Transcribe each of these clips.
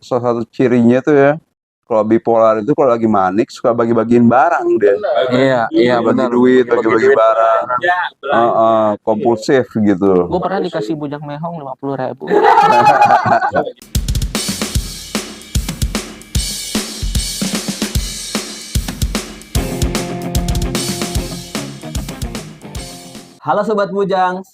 salah satu cirinya tuh ya, kalau bipolar itu kalau lagi manik suka bagi-bagiin barang dia. Iya Bagi benar. duit, bagi-bagi barang. Kompulsif gitu. Gue pernah dikasih bujang mehong 50.000. Halo Sobat Bujang,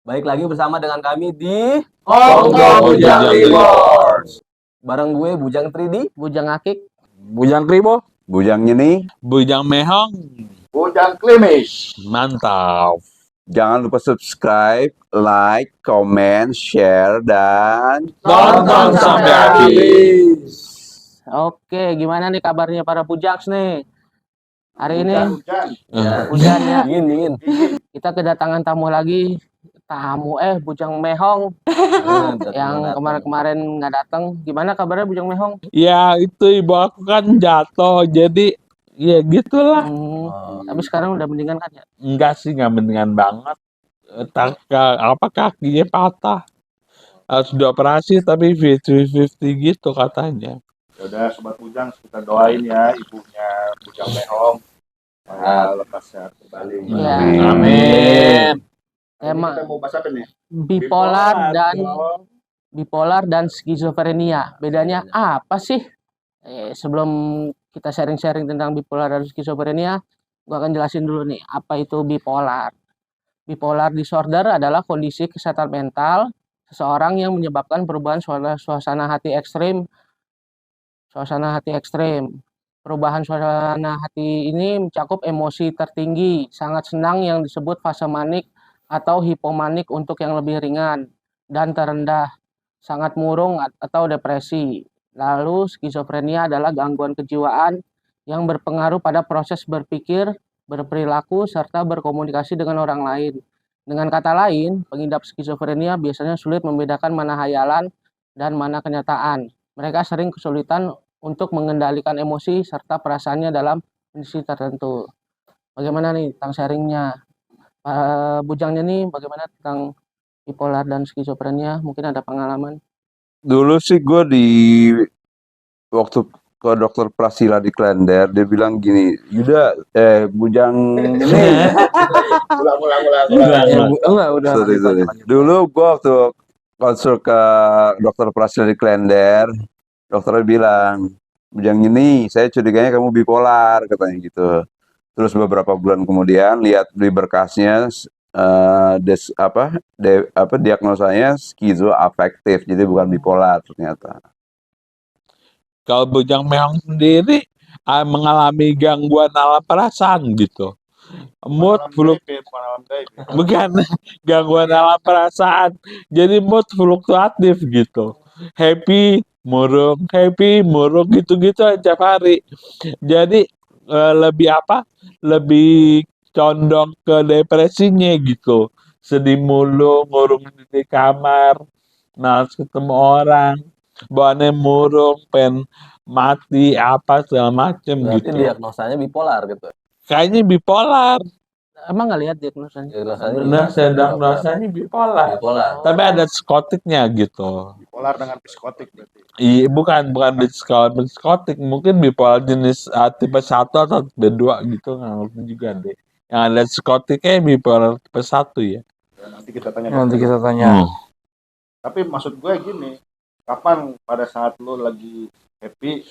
balik lagi bersama dengan kami di Ongko Bujang Rewards. bareng gue Bujang 3D, Bujang akik. Bujang Kribo, Bujangnya nih, Bujang Mehong, Bujang Klimis. mantap. jangan lupa subscribe, like, comment, share, dan Tonton sampai habis. Oke, gimana nih kabarnya para bujangs nih? Hari ini Hujan. hujan ya. dingin. Kita kedatangan tamu lagi. Bujang mehong yang kemarin-kemarin nggak datang. Gimana kabarnya Bujang mehong? Ya itu ibu aku kan jatuh, jadi ya gitulah. Tapi sekarang udah mendingan kan ya? Enggak sih, nggak mendingan banget. Kakinya patah. Harus dioperasi tapi 50-50 gitu katanya. Yaudah Sobat Bujang, kita doain ya ibunya Bujang Mehong lekas sehat kembali. Ya. Amin. Tema Kita mau bahas apa nih? bipolar dan skizofrenia. Bedanya apa sih? Sebelum kita sharing-sharing tentang bipolar dan skizofrenia, gua akan jelasin dulu nih apa itu bipolar. Bipolar disorder adalah kondisi kesehatan mental seseorang yang menyebabkan perubahan suasana hati ekstrim. Perubahan suasana hati ini mencakup emosi tertinggi, sangat senang yang disebut fase manik atau hipomanik untuk yang lebih ringan, dan terendah, sangat murung atau depresi. Lalu skizofrenia adalah gangguan kejiwaan yang berpengaruh pada proses berpikir, berperilaku, serta berkomunikasi dengan orang lain. Dengan kata lain, pengidap skizofrenia biasanya sulit membedakan mana hayalan dan mana kenyataan. Mereka sering kesulitan untuk mengendalikan emosi serta perasaannya dalam kondisi tertentu. Bagaimana nih tentang sharingnya? Bujangnya nih bagaimana tentang bipolar dan skizofrenia? Mungkin ada pengalaman? dulu sih gue waktu ke dokter Prasila di Klender, dia bilang gini, Yuda, Bujang nih. Sorry. Dulu gue waktu konsul ke dokter Prasila di Klender, dokternya bilang, Bujang ini saya curiganya kamu bipolar, katanya gitu. Terus beberapa bulan kemudian lihat di berkasnya diagnosanya skizoafektif, jadi bukan bipolar ternyata. Kalau Bujang Mehong sendiri mengalami gangguan alam perasaan gitu. Mood bukan gangguan alam perasaan. Jadi mood fluktuatif gitu. Happy, murung gitu-gitu tiap hari. Jadi lebih condong ke depresinya gitu. Sedih mulu, ngurung di kamar, males ketemu orang, bawaannya murung, pengen mati apa segala macem. Berarti gitu. diagnosanya bipolar gitu. Kayaknya bipolar. Emang nggak lihat diagnosanya? Diagnosanya bipolar. Tapi ada psikotiknya gitu. Bipolar dengan psikotik berarti. Iya, bukan psikotik, mungkin bipolar jenis tipe 1 atau tipe 2 gitu, nggak ngerti juga deh. Yang ada psikotiknya bipolar tipe 1 ya. Nanti kita tanya. Tapi maksud gue gini, kapan pada saat lo lagi happy,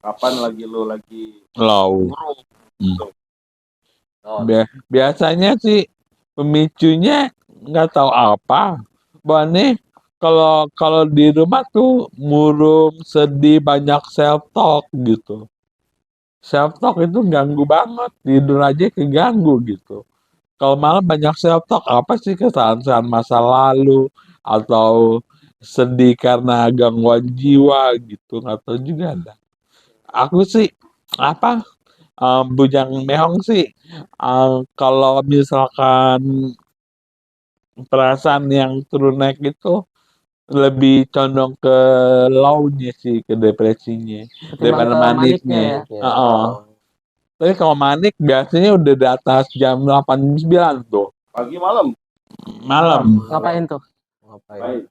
kapan lo lagi Low. Biasanya sih pemicunya nggak tahu apa. Bahkan kalau di rumah tuh murung, sedih, banyak self talk gitu. Self talk itu ganggu banget, tidur aja keganggu gitu. Kalau malam banyak self talk, apa sih kesalahan masa lalu atau sedih karena gangguan jiwa gitu, nggak tahu juga ada. Aku sih Bujang Mehong sih kalau misalkan perasaan yang turun naik itu lebih condong ke low-nya sih, ke depresinya daripada maniknya. Tapi kalau manik biasanya udah di atas jam 8-9 tuh. pagi malam. Malam. Ngapain tuh? Ngapain?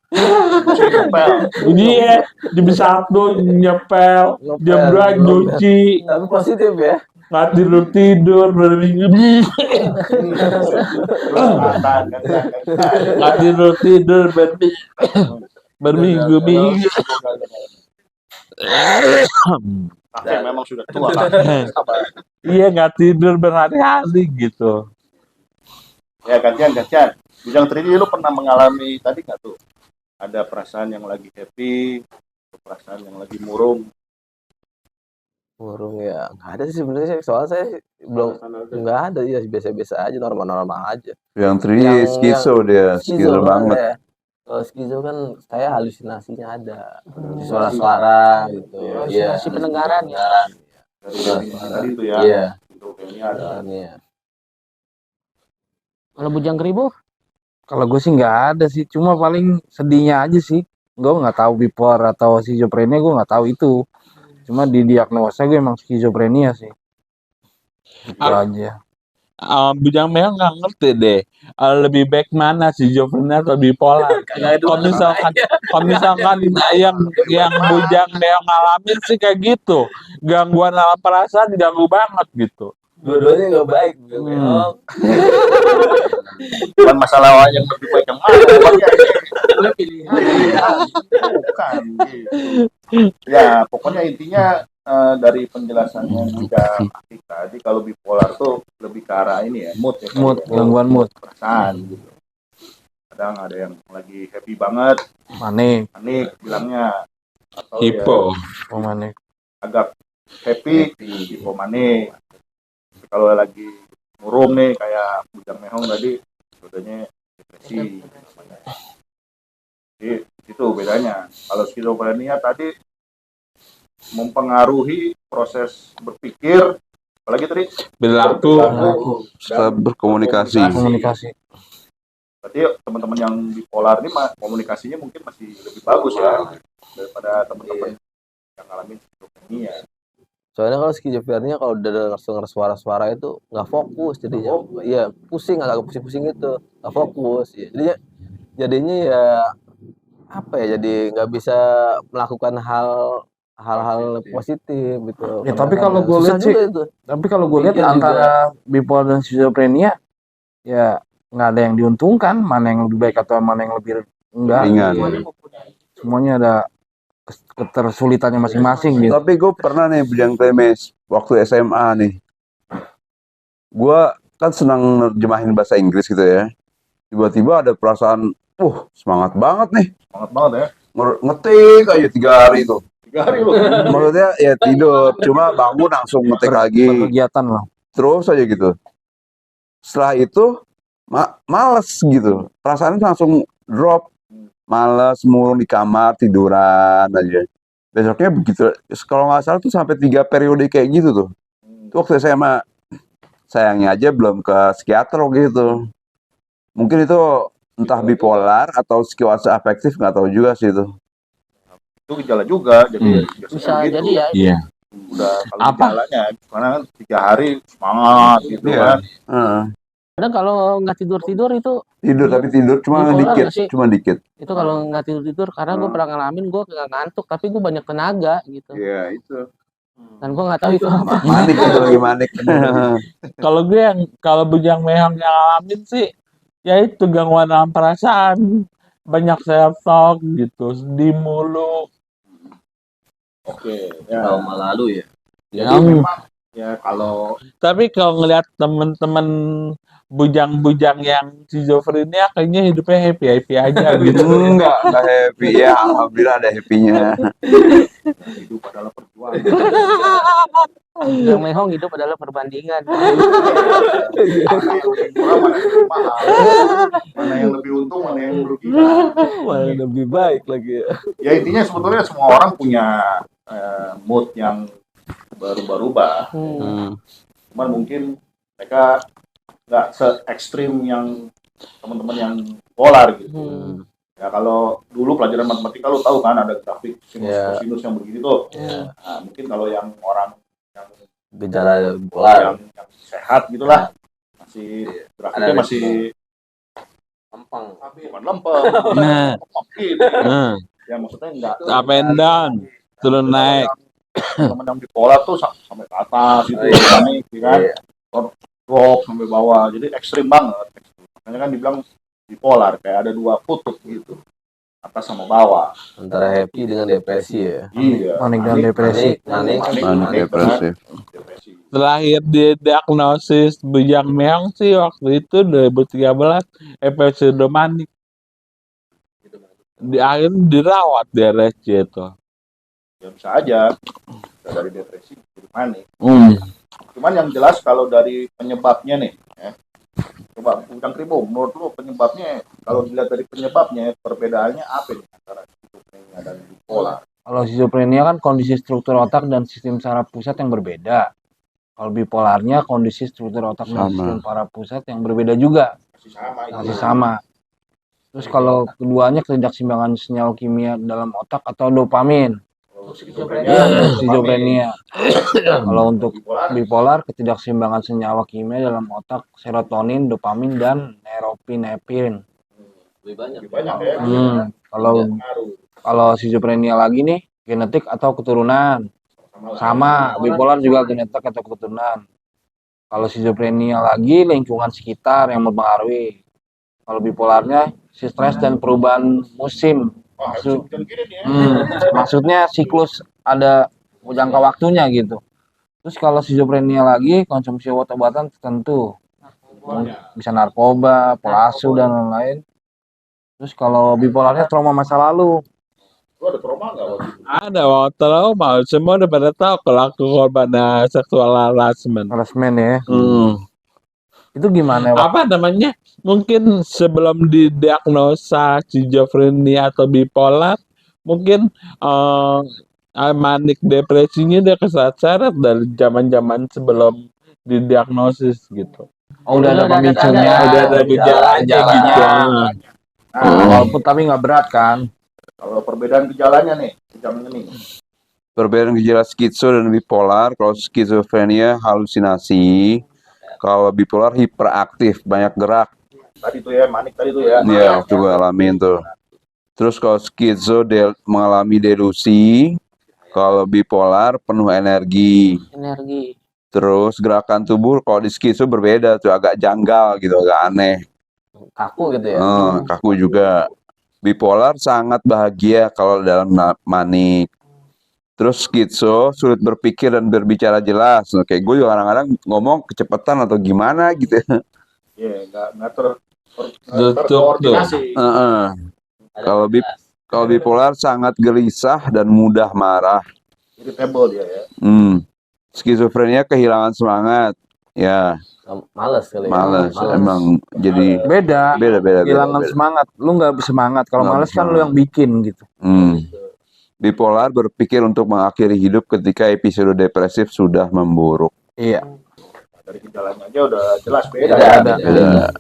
Ngepel. Dia jam 1 nyepel, jam 2 nyuci, Tapi positif ya. nggak tidur berminggu, Tahan. nggak tidur berminggu-minggu. Kakek memang sudah tua lah. Sabar. Iya, nggak tidur berhari-hari gitu. Ya gantian. Bujang Tridi, lu pernah mengalami tadi nggak tuh? Ada perasaan yang lagi happy, perasaan yang lagi murung. Murung ya. Nggak ada sih sebenarnya. Soalnya saya belum nggak ada ya, biasa-biasa aja, normal-normal aja. Yang 3 skizo dia, skizo banget. Ya. Kalau skizo kan saya halusinasinya ada. Suara-suara gitu. Iya. Halusinasi pendengaran ya. Dari tadi itu ya. Iya. Skizofrenia ada. Iya. Kalau Bujang Keribu, Kalau gue sih nggak ada sih, cuma paling sedihnya aja sih. Gue nggak tahu bipolar atau skizofrenia, gue nggak tahu itu. Cuma di diagnosa gue emang skizofrenia sih. Itu aja. Bujang Meo nggak ngerti deh. Lebih baik mana sih, skizofrenia atau bipolar? Kalau misalkan yang Bujang Meo ngalamin sih kayak gitu, gangguan alam perasaan ganggu banget gitu. Dua-duanya nggak baik. Memang. Bukan masalah yang lebih baik yang mana. Bukan gitu. Ya pokoknya intinya dari penjelasannya juga tadi, kalau bipolar tuh lebih ke arah ini ya, mood ya. Gangguan mood. Perasaan gitu. Kadang ada yang lagi happy banget, Manik, bilangnya, atau Hipo. ya manik. agak happy, hipomanik. Kalau lagi murung nih kayak Bujang Mehong tadi, bedanya depresi. Jadi itu bedanya. Kalau skizofrenia tadi mempengaruhi proses berpikir, apalagi tadi Berlaku. Bisa berkomunikasi. Komunikasi. berarti teman-teman yang bipolar ini komunikasinya mungkin masih lebih bagus ya daripada teman-teman yang ngalamin skizofrenia. Soalnya kalau skizofrenia kalau udah dengar suara-suara itu nggak fokus, jadinya iya pusing, agak pusing-pusing gitu, nggak fokus. Ya. Jadinya ya apa ya? Jadi nggak bisa melakukan hal-hal positif gitu. Ya, tapi kalau gue lihat sih, Pikir antara bipolar dan skizofrenia, ya nggak ada yang diuntungkan, mana yang lebih baik atau mana yang lebih enggak. Ringan. Semuanya ada ketersulitannya masing-masing gitu. Tapi gue pernah nih Bujang Klemes waktu SMA nih. Gue kan senang nerjemahin bahasa Inggris gitu ya. Tiba-tiba ada perasaan, semangat banget nih. Semangat banget ya. Ngetik aja 3 hari itu. 3 hari loh. Maksudnya ya tidur, cuma bangun langsung ngetik lagi. Kegiatan lah. Terus aja gitu. Setelah itu males gitu. Perasaannya langsung drop. Males, murung di kamar, tiduran aja. Besoknya begitu, kalau nggak salah tuh sampai 3 periode kayak gitu tuh. Itu waktu SMA. Sayangnya aja belum ke psikiater gitu. Mungkin itu entah bipolar atau skiosa afektif, nggak tahu juga sih itu. Itu gejala juga, jadi bisa gitu. jadi ya. Iya. Udah kalau gejalanya, karena kan 3 hari semangat gitu kan. Kadang kalau nggak tidur itu Tidur cuma bipolar dikit, nggak sih? cuma dikit. Itu kalau nggak tidur karena gue pernah ngalamin, gue nggak ngantuk tapi gue banyak tenaga gitu. Iya itu. Dan gue nggak tahu itu apa. Manik itu lagi manik. Kalau Bujang Mehong yang ngalamin sih, ya itu gangguan alam perasaan, banyak self talk gitu, sedih mulu. Oke, ya. Trauma lalu ya. Jadi memang ya kalau Tapi kalau ngelihat temen-temen bujang-bujang yang skizofrenia kayaknya hidupnya happy aja gitu. Enggak happy ya, alhamdulillah ada happy-nya. hidup adalah perjuangan. Yang Mehong hidup adalah perbandingan. Mana yang lebih murah, mana yang lebih mahal, mana yang lebih untung, mana yang merugikan. Mana lebih baik lagi ya. Ya intinya sebetulnya semua orang punya mood yang berubah-ubah. Cuman mungkin mereka nggak se-ekstrim yang teman-teman yang polar gitu. Ya kalau dulu pelajaran matematika lo tahu kan ada grafik sinus yang begini tuh. Nah, mungkin kalau yang orang yang Gejala polar yang sehat gitulah masih grafiknya masih Lempeng. bukan lempeng. Nah. Gitu. Nah, Ya maksudnya enggak up and down, turun naik. teman yang bipolar tuh sampai ke atas gitu, Iya. panik, ya kan? Iya. Drop sampai bawah, jadi ekstrim banget. Makanya kan dibilang bipolar, kayak ada dua kutub gitu, atas sama bawah. Antara happy dengan depresi ya. Iya. Manik dan depresi. Manik. Manik depresif. depresi. Terakhir didiagnosis Bujang Meong sih waktu itu 2013 episode manik. Di akhir dirawat di RSC itu. Ya bisa aja dari depresi jadi panik. Hmm. Cuman yang jelas kalau dari penyebabnya nih, coba Ujang Kribo, menurut lu penyebabnya, kalau dilihat dari penyebabnya, perbedaannya apa nih antara skizofrenia dan bipolar? Kalau schizophrenia kan kondisi struktur otak dan sistem saraf pusat yang berbeda. Kalau bipolarnya kondisi struktur otak dan Sama. sistem saraf pusat yang berbeda juga. Masih sama. Terus kalau keduanya ketidakseimbangan senyawa kimia dalam otak atau dopamin. Schizophrenia. Kalau untuk bipolar ketidakseimbangan senyawa kimia dalam otak, serotonin, dopamin, dan norepinefrin. Lebih banyak. Lebih banyak ya. Kalau schizophrenia lagi nih genetik atau keturunan. Sama, bipolar juga genetik atau keturunan. Kalau schizophrenia lagi lingkungan sekitar yang mempengaruhi. Kalau bipolarnya stres dan perubahan musim. Maksudnya siklus ada jangka waktunya gitu. Terus kalau schizophrenia lagi konsumsi obat-obatan tertentu. Bisa narkoba, pelasu dan lain-lain. Terus kalau bipolarnya trauma masa lalu. Lu ada trauma nggak waktu itu? Ada waktu trauma, semua udah pada tahu kalau aku korban seksual harassment. Harassment ya. Hmm. Itu gimana, Pak? Apa namanya? Mungkin sebelum didiagnosa schizophrenia atau bipolar, mungkin manik depresinya udah keseret dari zaman-zaman sebelum didiagnosis gitu. Oh, udah ada pemicunya, Udah ada gejalanya gitu. Walaupun tapi nggak berat kan? Kalau perbedaan gejalanya nih, gejalanya nih. Perbedaan gejala skizo dan bipolar, kalau skizofrenia halusinasi, kalau bipolar hiperaktif, banyak gerak. Tadi tuh ya, manik tadi tuh ya. Iya, waktu gue alamin tuh. Terus kalau skizo mengalami delusi, kalau bipolar penuh energi. Terus gerakan tubuh kalau di skizo berbeda tuh, agak janggal gitu, agak aneh. Kaku gitu ya. Kaku juga. Bipolar sangat bahagia kalau dalam manik. Terus skizo sulit berpikir dan berbicara jelas. Kayak gue juga kadang-kadang ngomong kecepatan atau gimana gitu. Iya, nggak terkoordinasi. Kalau bipolar sangat gelisah dan mudah marah. Irritable dia ya. Skizofrenia kehilangan semangat. Ya. Males kali ya. Males. Emang jadi Beda. Kehilangan beda. semangat. Lu nggak semangat. Kalau Nggak males kan lu semangat. yang bikin gitu. Bipolar berpikir untuk mengakhiri hidup ketika episode depresif sudah memburuk. Iya. Dari gejalanya aja udah jelas beda. Beda.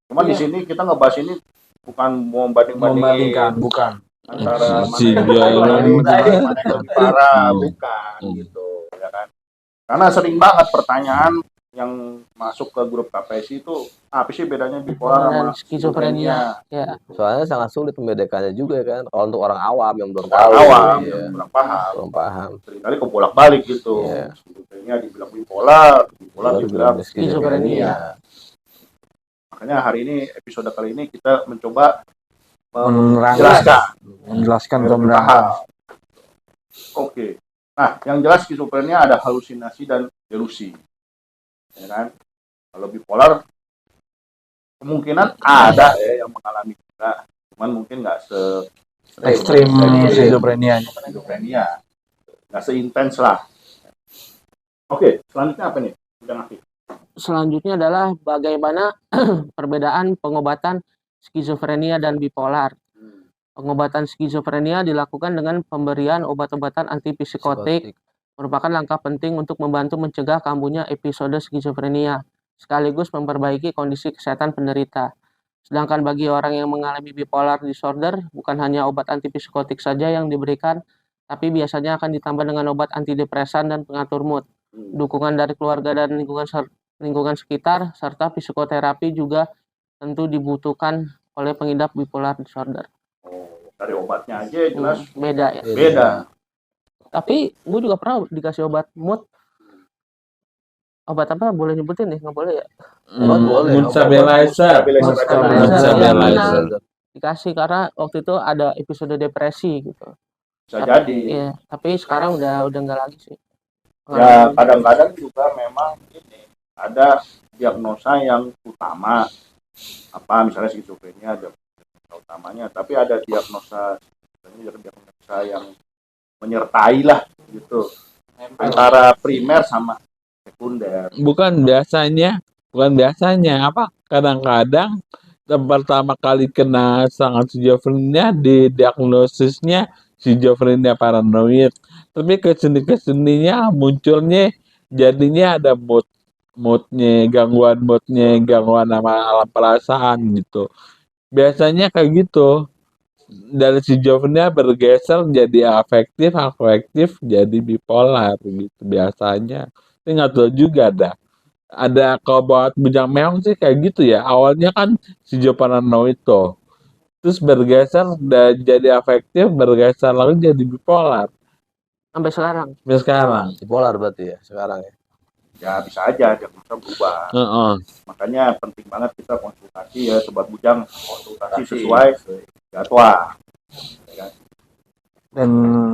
Cuman di sini kita ngebahas ini bukan mau Membandingkan, bukan. antara Si mana yang Jalan. lebih parah, bukan gitu, ya kan? Karena sering banget pertanyaan yang masuk ke grup KPSI itu apa sih bedanya bipolar sama skizofrenia? Ya. Soalnya sangat sulit membedakannya juga kan. Kalau untuk orang awam yang belum Orang tahu. awam Iya. yang kurang paham, Belum paham. seringkali kebolak-balik gitu. Iya. Skizofrenia dibilang bipolar dibilang Skizofrenia. Makanya hari ini episode kali ini kita mencoba Menjelaskan biar ke paham. Oke. Nah, yang jelas skizofrenia ada halusinasi dan delusi. Ya kan? Kalau bipolar kemungkinan ada ya yang mengalami juga, cuman mungkin nggak ekstrim skizofrenia. Nggak seintens lah. Oke, selanjutnya apa nih? Udah ngasih. Selanjutnya adalah bagaimana perbedaan pengobatan skizofrenia dan bipolar. Pengobatan skizofrenia dilakukan dengan pemberian obat-obatan antipsikotik, merupakan langkah penting untuk membantu mencegah kambuhnya episode skizofrenia, sekaligus memperbaiki kondisi kesehatan penderita. Sedangkan bagi orang yang mengalami bipolar disorder, bukan hanya obat antipsikotik saja yang diberikan, tapi biasanya akan ditambah dengan obat antidepresan dan pengatur mood. Dukungan dari keluarga dan lingkungan sekitar, serta psikoterapi juga tentu dibutuhkan oleh pengidap bipolar disorder. Oh, dari obatnya aja jelas Beda ya. beda. Tapi gue juga pernah dikasih obat mood. Obat apa boleh nyebutin nih? Nggak boleh ya? Mood stabilizer. Stabilizer. Stabilizer. Dikasih karena waktu itu ada episode depresi gitu. Bisa jadi. Iya, tapi sekarang udah nggak lagi sih. Ya kadang-kadang juga memang ini ada diagnosa yang utama, apa misalnya skizofrenia ada utamanya, tapi ada diagnosa yang menyertai lah gitu antara primer sama sekunder. Bukan biasanya apa? Kadang-kadang pertama kali kena serangan skizofrenia diagnosisnya skizofrenia paranoid, tapi kesininya munculnya jadinya ada gangguan sama alam perasaan gitu. Biasanya kayak gitu. Dari skizofrenia bergeser jadi afektif jadi bipolar gitu biasanya. Tapi nggak tahu juga ada kalau buat bujang meong sih kayak gitu ya. Awalnya kan paranoid tuh. Terus bergeser dan jadi afektif, bergeser lagi jadi bipolar. Sampai sekarang. Sampai sekarang. Bipolar berarti ya sekarang ya. Ya bisa aja diagnosa berubah. Makanya penting banget kita konsultasi ya sobat bujang, konsultasi sesuai jadwal. Dan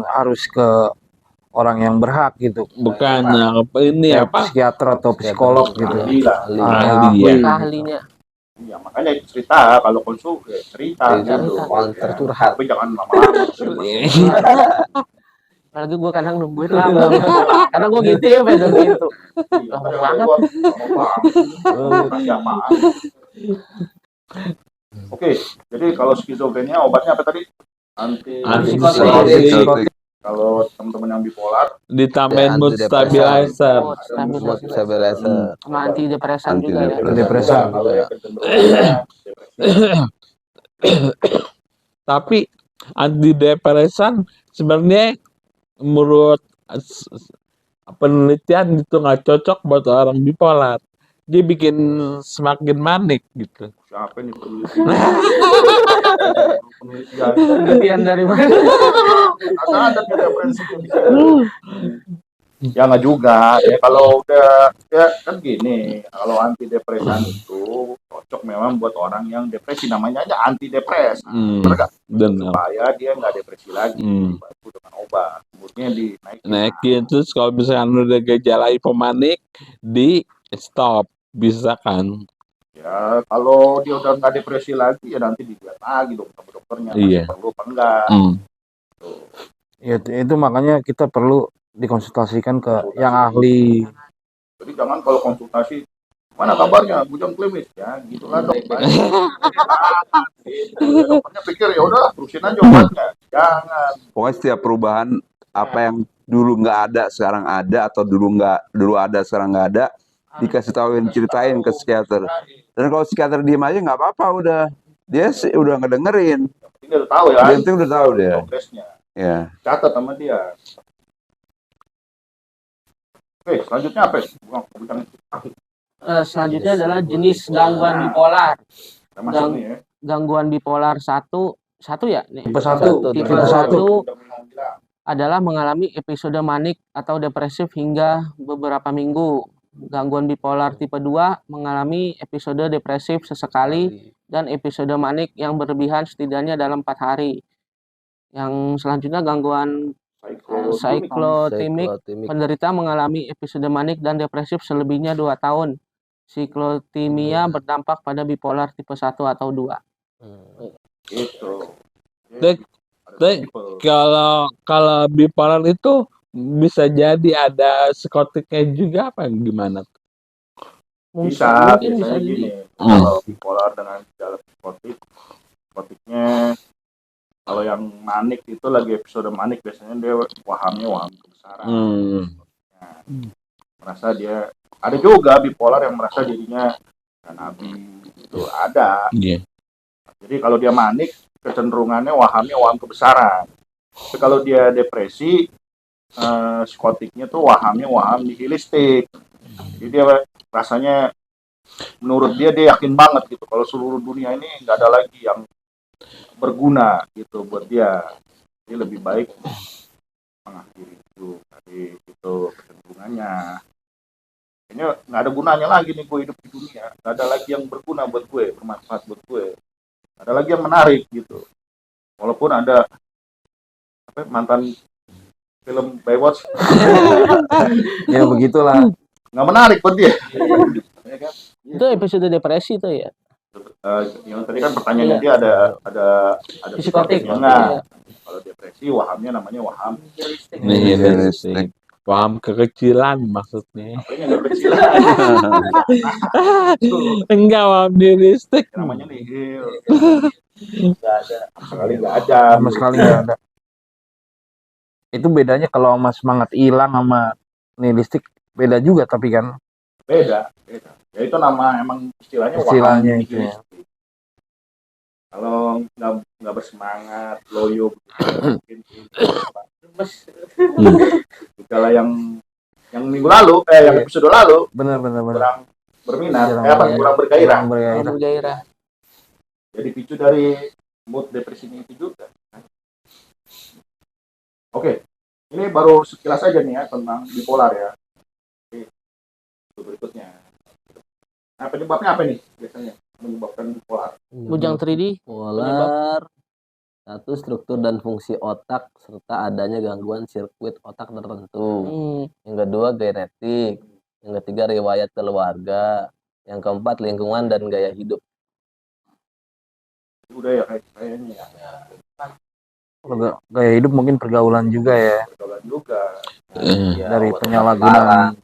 harus ke orang yang berhak gitu. Bukan ini Kayak apa? psikiater atau psikolog gitu. Ahlinya. Ya makanya cerita kalau konsul ya cerita gitu. Tercurhat. Tapi jangan lama-lama. Apalagi gue kadang nungguin lama. Kadang gue gitu ya pedo gitu. Lama banget. Oke, jadi kalau skizofrenia obatnya apa tadi? Antipsikotik. Kalau teman-teman yang bipolar ditambahin mood stabilizer. Sama antidepresan juga ya. Antidepresan. Tapi antidepresan sebenarnya menurut penelitian itu nggak cocok buat orang bipolar. Dia bikin semakin manik gitu. Siapa nih penelitian dari mana? Ada referensi. Ya nggak juga ya, kalau udah ya kan gini, kalau antidepresan itu cocok memang buat orang yang depresi, namanya aja antidepresan. Supaya dia nggak depresi lagi, dibantu dengan obat, moodnya dinaikin. Terus kalau misalkan udah gejala hipomanik di stop, bisa kan? Ya kalau dia udah nggak depresi lagi ya nanti dilihat lagi dong sama dokternya, masih perlu apa enggak. Ya itu makanya kita perlu dikonsultasikan ke yang ahli. Jadi jangan kalau konsultasi, mana kabarnya bujang klimis ya gitulah dok. Dokternya pikir ya udah terusin aja obatnya. Jangan. Pokoknya setiap perubahan apa yang dulu nggak ada sekarang ada, atau dulu ada sekarang nggak ada, dikasih tahuin, ceritain ke psikiater. Dan kalau psikiater diem aja nggak apa-apa, dia udah ngedengerin. Dia udah tahu ya. Dia udah tahu dia. Progresnya. Ya. Catat sama dia. Oke, selanjutnya apa? Selanjutnya adalah jenis gangguan bipolar. Gangguan bipolar satu ya? Tipe 1. Tipe 1 adalah mengalami episode manik atau depresif hingga beberapa minggu. Gangguan bipolar tipe 2 mengalami episode depresif sesekali dan episode manik yang berlebihan setidaknya dalam 4 hari. Yang selanjutnya gangguan siklotimik, penderita mengalami episode manik dan depresif selebihnya 2 tahun. Siklotimia berdampak pada bipolar tipe 1 atau 2. Gitu. Kalau bipolar itu bisa jadi ada psikotiknya juga apa gimana? Bisa gini. Kalau bipolar dengan gejala psikotiknya, kalau yang manik itu lagi episode manik biasanya dia waham kebesaran. Merasa dia ada juga bipolar yang merasa dirinya nabi itu ada. Jadi kalau dia manik kecenderungannya waham kebesaran. Tapi kalau dia depresi psikotiknya tuh waham nihilistik. Jadi dia rasanya menurut dia yakin banget gitu kalau seluruh dunia ini nggak ada lagi yang berguna gitu buat dia. Dia lebih baik mengakhiri itu tadi itu kecenderungannya. Kayaknya nggak ada gunanya lagi nih gue hidup di dunia. Nggak ada lagi yang berguna buat gue, bermanfaat buat gue. Nggak ada lagi yang menarik gitu. Walaupun ada mantan film Baywatch, Ya begitulah. nggak menarik buat dia. Itu episode depresi tuh ya. Yang tadi kan pertanyaannya dia ada Psikotik. enggak. Kalau depresi wahamnya namanya waham. Nihilistik. Paham kekecilan maksudnya. Apanya nggak kecil. Enggak, paham nihilistik. Namanya nihil. Nggak ada. Sekali nggak ada. Sama sekali nggak ada. Itu bedanya kalau sama semangat hilang sama nihilistik beda juga tapi kan Beda. Ya itu nama emang istilahnya istilahnya waham itu ya. nihilistik. Kalau nggak bersemangat, loyo, mungkin gejala yang minggu lalu, yang episode lalu Benar. kurang berminat, Kurang kurang bergairah. Bergairah. Jadi picu dari mood depresinya itu juga. Oke, ini baru sekilas aja nih ya tentang bipolar ya. Oke, berikutnya. Nah, penyebabnya apa nih biasanya menyebabkan bipolar? Bujang 3D. Polar. Satu, struktur dan fungsi otak serta adanya gangguan sirkuit otak tertentu. Yang kedua, genetik. Yang ketiga, riwayat keluarga. Yang keempat, lingkungan dan gaya hidup. Udah ya kayaknya ya. Kalau gaya hidup mungkin pergaulan juga ya. Pergaulan juga. Dari obat-obat penyalahgunaan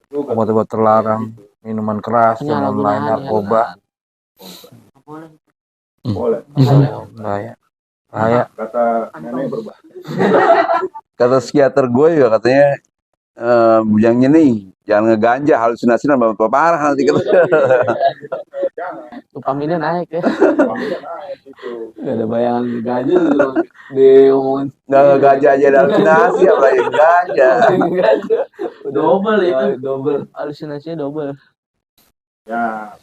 Juga. obat-obat terlarang, minuman keras, dan lain-lain, Penyalahgunaan, ya. narkoba. Boleh. Bahaya. Bahaya. Kata nenek berubah. Kata psikiater gue juga katanya bujangnya nih jangan ngeganja, halusinasi nambah parah nanti kan. Dopaminnya naik ya. Gak ada bayangan gajah tuh diomongin Nggak ngeganja aja ada halusinasi, apalagi ngeganja. double itu double. Halusinasinya double. Ya,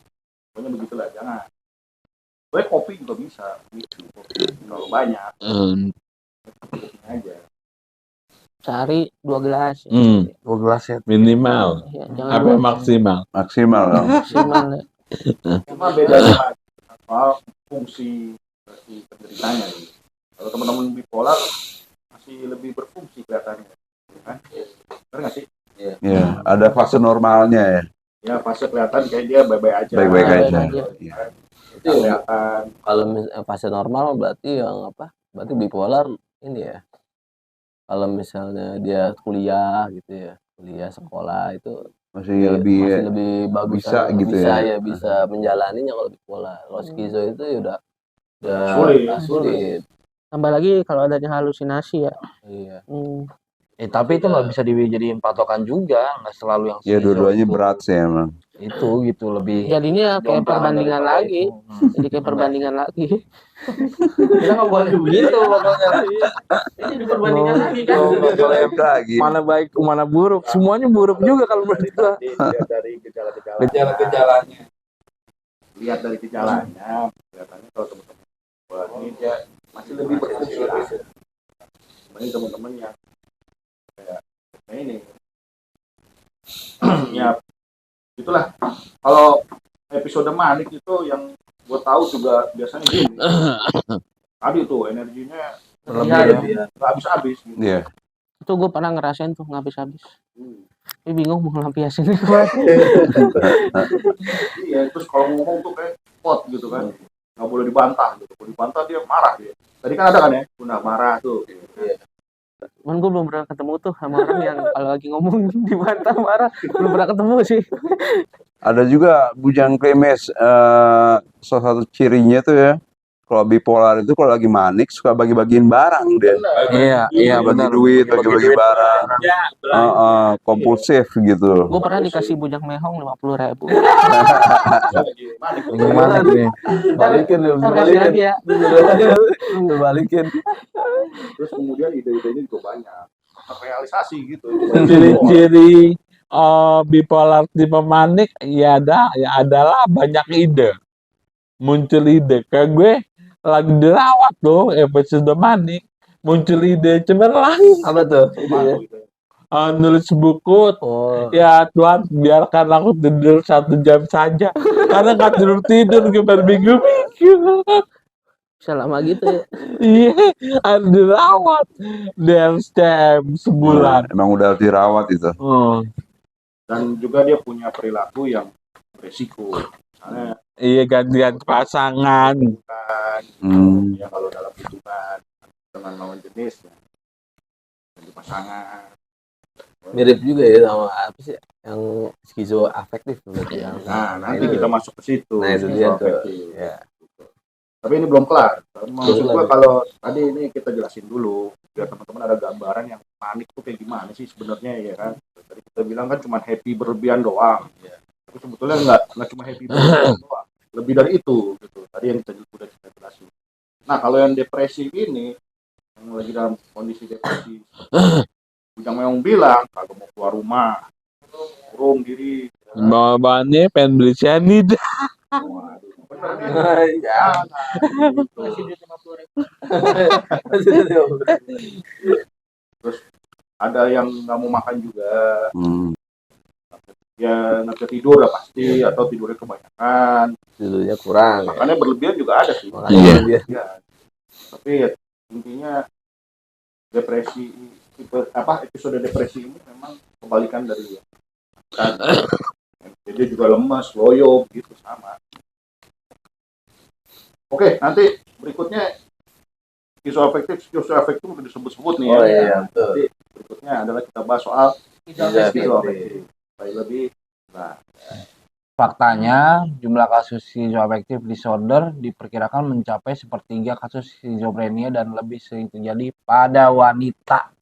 pokoknya begitulah, jangan. Gue kopi juga bisa, gitu. Kopi kalau banyak aja. Sehari 2 gelas. 2 gelas ya. Minimal. Ya, jangan Apa maksimal? Maksimal dong. maksimal ya. Cuma bedanya soal fungsi si penderitanya. Gitu. Kalau teman-teman bipolar masih lebih berfungsi kelihatannya, kan? Benar nggak sih? Ya, ada fase normalnya ya. Ya fase kelihatan kayak dia baik-baik aja. Baik-baik aja. aja. Iya. Itu kelihatan. Kalau fase normal berarti yang apa? Berarti bipolar ini ya. Kalau misalnya dia kuliah gitu ya, kuliah sekolah itu Masih lebih bagus, bisa gitu ya. Bisa menjalaninya kalau bipolar. Kalau skizo itu ya udah sulit. Tambah lagi kalau adanya halusinasi ya. Iya. Tapi itu nggak bisa dijadiin patokan juga, nggak selalu yang ya skizo dua-duanya itu. berat sih emang. Itu gitu lebih. Jadinya kayak perbandingan lagi. Jadi kayak perbandingan lagi. Kita nggak boleh begitu pokoknya. Ini perbandingan lagi kan. Nggak boleh lagi. Mana baik mana buruk, semuanya buruk juga kalau menurut gua. Lihat dari gejala-gejala. Gejala-gejalanya. Lihat dari gejalanya, kelihatannya kalau teman-teman wah, ini dia masih lebih berfungsi lah. Dibanding teman-teman yang kayak ini. Ya, itulah. Kalau episode manik itu yang gue tahu juga biasanya gini. Tadi tuh energinya nggak habis-habis. Gitu. Iya. Itu gue pernah ngerasain tuh nggak habis-habis. Tapi bingung mau ngelampiasin. Iya, terus kalau ngomong tuh kayak pot gitu kan, nggak boleh dibantah gitu. Kalau dibantah dia marah dia. Tadi kan ada kan ya, Bunda marah tuh. Iya. Cuman gue belum pernah ketemu tuh sama orang yang kalau lagi ngomong dibantah marah. Belum pernah ketemu sih. Ada juga bujang klemes, salah satu cirinya tuh ya, kalau bipolar itu kalau lagi manik suka bagi-bagiin barang dia. Iya Bagi benar. duit, bagi-bagi barang. Kompulsif gitu. Gue pernah dikasih bujang mehong 50.000. Gimana nih? Balikin lu, Kasih lagi ya. Lu balikin. Terus kemudian ide-idenya juga banyak, realisasi gitu. Ciri-ciri bipolar tipe manik ya adalah banyak ide, muncul ide. Kayak gue lagi dirawat tuh episode manik, muncul ide cemerlang. Apa tuh? Apa tuh itu? Nulis buku. Oh, Ya Tuhan, biarkan aku tidur 1 jam saja. Karena nggak tidur gue berminggu-minggu. Bisa lama gitu ya. Iya, harus dirawat di RSCM sebulan. Emang udah dirawat itu. Dan juga dia punya perilaku yang beresiko. Misalnya Iya, gantian pasangan. ya kalau dalam hubungan dengan lawan jenis ya, ganti pasangan. mirip juga ya sama apa sih yang skizoafektif berarti yang. Nah, nanti itu. kita masuk ke situ. Nah, itu dia tuh. Skizoafektif. Ya. Tapi ini belum kelar. Maksud Belum gua kelar. kalau tadi ini kita jelasin dulu biar teman-teman ada gambaran yang panik tuh kayak gimana sih sebenarnya ya kan. Tadi kita bilang kan cuma happy berlebihan doang. Tapi sebetulnya nggak cuma happy berlebihan doang. Lebih dari itu gitu. Tadi yang udah kita jelasin. Nah, kalau yang depresi ini yang lagi dalam kondisi depresi, Ujang Meong bilang kalau mau keluar rumah, kurung diri. Bawaannya pengen beli cyanida. Waduh, bener nih. Ya. Terus ada yang nggak mau makan juga, ya nggak bisa tidur lah pasti, atau tidurnya kebanyakan, Tidurnya kurang. makannya berlebihan juga ada sih. Makanya Iya. dia Ya. Tapi ya, intinya depresi episode depresi ini memang kebalikan dari kan. Jadi juga lemas, loyo gitu sama. Oke, nanti berikutnya skizoafektif udah disebut-sebut nih Oh ya. iya, betul. Nanti berikutnya adalah kita bahas soal skizoafektif. Baik lebih. Nah, Faktanya, jumlah kasus schizoaffective disorder diperkirakan mencapai 1/3 kasus skizofrenia dan lebih sering terjadi pada wanita.